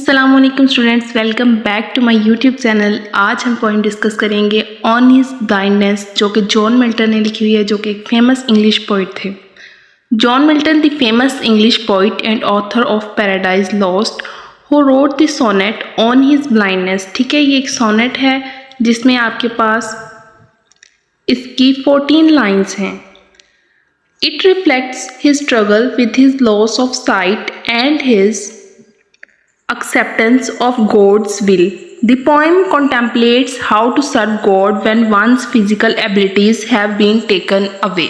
अस्सलामुअलैकुम students, welcome back to my YouTube channel. आज हम पॉइंट डिस्कस करेंगे ऑन हिज ब्लाइंडनेस, जो कि जॉन मिल्टन ने लिखी हुई है, जो कि एक फेमस इंग्लिश पोइट थे। John Milton, the famous English poet and author of Paradise Lost, who wrote the sonnet on his blindness. ठीक है, ये एक सोनेट है जिसमें आपके पास इसकी 14 लाइन्स हैं। It reflects his struggle with his loss of site and his acceptance of God's will. The poem contemplates how to serve God when one's physical abilities have been taken away.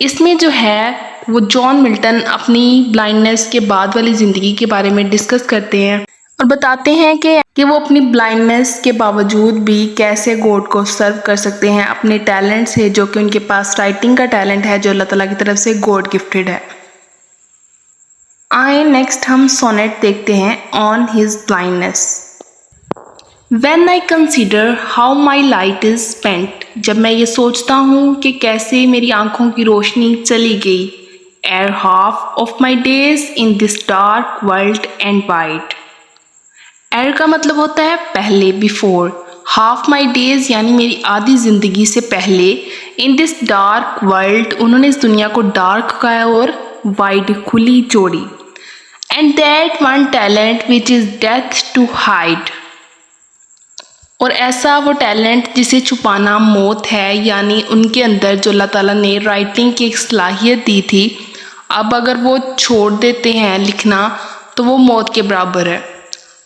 इसमें जो है वो John Milton अपनी blindness के बाद वाली ज़िंदगी के बारे में डिस्कस करते हैं और बताते हैं कि वो अपनी ब्लाइंडनेस के बावजूद भी कैसे गॉड को सर्व कर सकते हैं अपने टैलेंट से, जो कि उनके पास राइटिंग का टैलेंट है, जो अल्लाह ताला की तरफ से गॉड गिफ्टेड है। आए नेक्स्ट हम सोनेट देखते हैं on his blindness. When I consider how my light is spent, जब मैं ये सोचता हूँ कि कैसे मेरी आंखों की रोशनी चली गई। Ere half of my days in this dark world and wide. Ere का मतलब होता है पहले, before. Half my days यानी मेरी आधी ज़िंदगी से पहले। In this dark world, उन्होंने इस दुनिया को डार्क कहा है और वाइड, खुली, चौड़ी। And that one talent which is death to hide. और ऐसा वो टैलेंट जिसे छुपाना मौत है, यानी उनके अंदर जो अल्लाह ताला ने राइटिंग की एक सलाहियत दी थी, अब अगर वो छोड़ देते हैं लिखना तो वो मौत के बराबर है।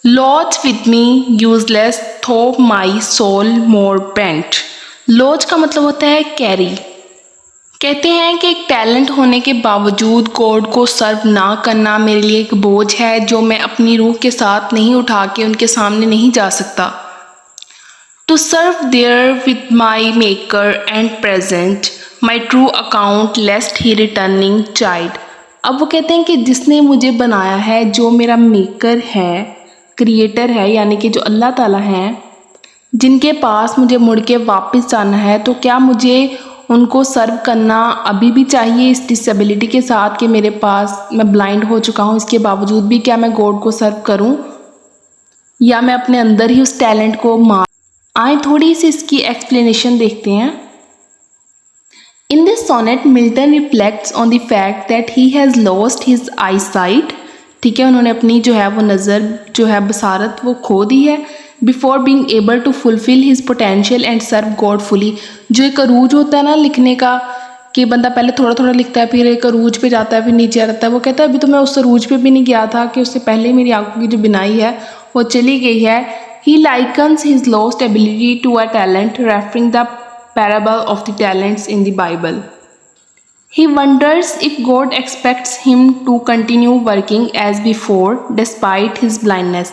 Lodge with me useless though my soul more bent. Lodge का मतलब होता है कैरी। कहते हैं कि एक टैलेंट होने के बावजूद गॉड को सर्व ना करना मेरे लिए एक बोझ है, जो मैं अपनी रूह के साथ नहीं उठा के उनके सामने नहीं जा सकता। To serve there with my maker and present my true account lest he returning child. अब वो कहते हैं कि जिसने मुझे बनाया है, जो मेरा मेकर है, क्रिएटर है, यानी कि जो अल्लाह ताला हैं, जिनके पास मुझे मुड़ के वापस जाना है, तो क्या मुझे उनको सर्व करना अभी भी चाहिए इस डिसेबिलिटी के साथ कि मेरे पास, मैं ब्लाइंड हो चुका हूँ, इसके बावजूद भी क्या मैं गॉड को सर्व करूँ, या मैं अपने अंदर ही उस टैलेंट को मार। आए थोड़ी सी इसकी एक्सप्लेनेशन देखते हैं। In this sonnet Milton reflects on the fact that he has lost his eyesight. ठीक है, उन्होंने अपनी जो है वो नज़र, जो है बसारत, वो खो दी है। Before being able to fulfil his potential and serve God fully. जो एक अरूज होता है ना लिखने का, कि बंदा पहले थोड़ा थोड़ा लिखता है, फिर एक अरूज पे जाता है, फिर नीचे आता है। वो कहता है अभी तो मैं उस अरूज पे भी नहीं गया था कि उससे पहले मेरी आंखों की जो बिनाई है वो चली गई है। He likens his lost ability to a talent, referring the parable of the talents in the Bible. He wonders if God expects him to continue working as before despite his blindness.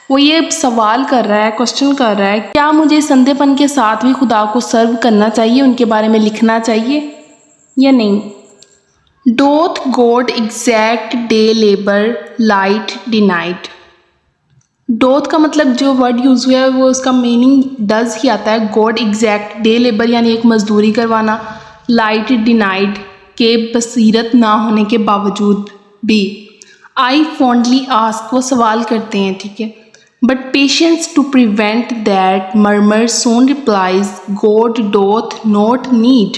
वो ये सवाल कर रहा है, question कर रहा है, क्या मुझे इस अंधेपन के साथ भी खुदा को सर्व करना चाहिए, उनके बारे में लिखना चाहिए या नहीं। Doth God exact day labor light denied. डोथ का मतलब जो वर्ड यूज़ हुआ है वो उसका मीनिंग डज ही आता है। गॉड एग्जैक्ट, डे लेबर यानी एक मजदूरी करवाना, लाइट डिनाइड के बसीरत ना होने के बावजूद भी। आई फॉन्डली आस्क, वो सवाल करते हैं, ठीक है। But patience to prevent that murmur soon replies God doth not need.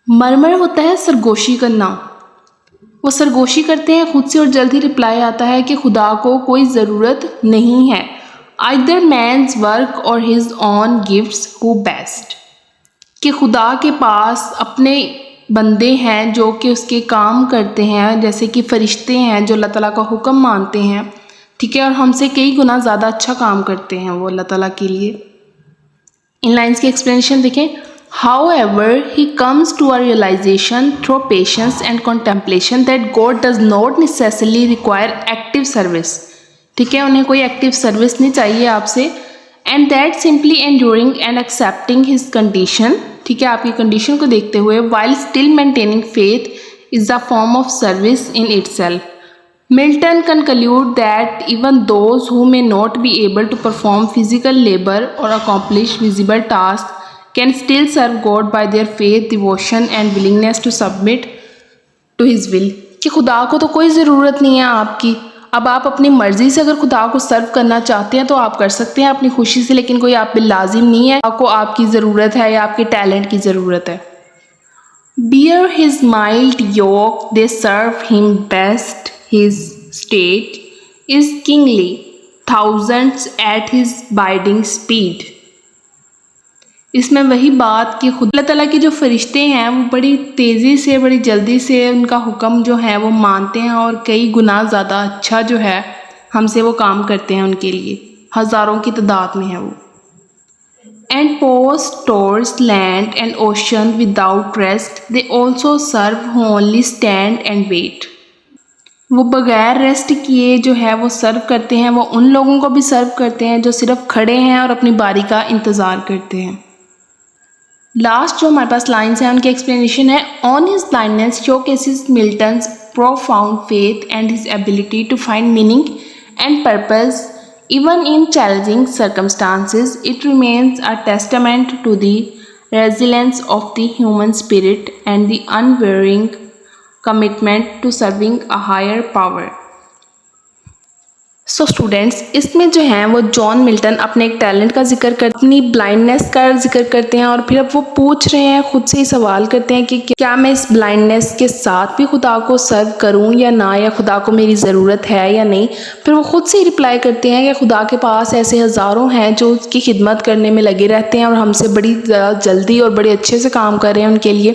Murmur होता है सरगोशी करना, वो सरगोशी करते हैं खुद से और जल्द ही रिप्लाई आता है कि खुदा को कोई ज़रूरत नहीं है। आइदर मैन्स वर्क और his on gifts who best, कि खुदा के पास अपने बंदे हैं जो कि उसके काम करते हैं, जैसे कि फरिश्ते हैं जो अल्लाह ताला का हुक्म मानते हैं, ठीक है, और हमसे कई गुना ज़्यादा अच्छा काम करते हैं वो अल्लाह ताला के लिए। इन लाइन्स की एक्सप्लेनेशन देखें। However, he comes to a realization through patience and contemplation that God does not necessarily require active service. ठीक है, उन्हें कोई एक्टिव सर्विस नहीं चाहिए आपसे। And that simply enduring and accepting his condition, ठीक है, आपकी कंडीशन को देखते हुए, while still maintaining faith is a form of service in itself. Milton conclude that even those who may not be able to perform physical labor or accomplish visible tasks can still serve God by their faith, devotion and willingness to submit to his will. कि खुदा को तो कोई ज़रूरत नहीं है आपकी, अब आप अपनी मर्ज़ी से अगर खुदा को सर्व करना चाहते हैं तो आप कर सकते हैं अपनी खुशी से, लेकिन कोई आप पे लाजिम नहीं है। आपको आपकी ज़रूरत है या आपके टैलेंट की ज़रूरत है। Bear his mild yoke, they serve him best. His state is kingly, thousands at his biding speed. इसमें वही बात कि खुद अल्लाह ताला के जो फरिश्ते हैं वो बड़ी तेज़ी से, बड़ी जल्दी से उनका हुक्म जो है वो मानते हैं और कई गुना ज़्यादा अच्छा जो है हमसे वो काम करते हैं उनके लिए, हज़ारों की तादाद में है वो। And post towards land and ocean without rest, they also serve who only stand and wait. वो बग़ैर रेस्ट किए जो है वो सर्व करते हैं, वो उन लोगों को भी सर्व करते हैं जो सिर्फ खड़े हैं और अपनी बारी का इंतज़ार करते हैं। लास्ट जो हमारे पास लाइन्स हैं उनकी एक्सप्लेनेशन है। On his blindness showcases Milton's profound faith and his ability to find meaning and purpose even in challenging circumstances. It remains a testament to the resilience of the human spirit and the unwavering commitment to serving a higher power. So students, इसमें जो हैं वो John Milton अपने एक talent का जिक्र कर, अपनी ब्लाइंडनेस का जिक्र करते हैं और फिर अब वो पूछ रहे हैं, खुद से ही सवाल करते हैं कि क्या मैं इस ब्लाइंडनेस के साथ भी खुदा को सर्व करूं या ना, या खुदा को मेरी ज़रूरत है या नहीं। फिर वो खुद से ही रिप्लाई करते हैं कि खुदा के पास ऐसे हज़ारों हैं जो उसकी खिदमत करने में लगे रहते हैं और हमसे बड़ी जल्दी और बड़े अच्छे से काम कर रहे हैं उनके लिए।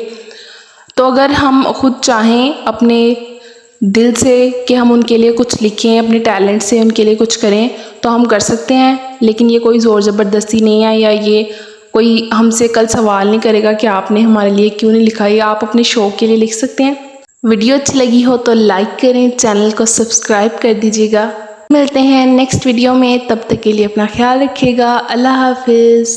तो अगर हम खुद चाहें अपने दिल से कि हम उनके लिए कुछ लिखें, अपने टैलेंट से उनके लिए कुछ करें, तो हम कर सकते हैं। लेकिन ये कोई ज़ोर ज़बरदस्ती नहीं है, या ये कोई हमसे कल सवाल नहीं करेगा कि आपने हमारे लिए क्यों नहीं लिखा, या आप अपने शौक़ के लिए लिख सकते हैं। वीडियो अच्छी लगी हो तो लाइक करें, चैनल को सब्सक्राइब कर दीजिएगा। मिलते हैं नेक्स्ट वीडियो में, तब तक के लिए अपना ख्याल रखिएगा। अल्लाह हाफिज़।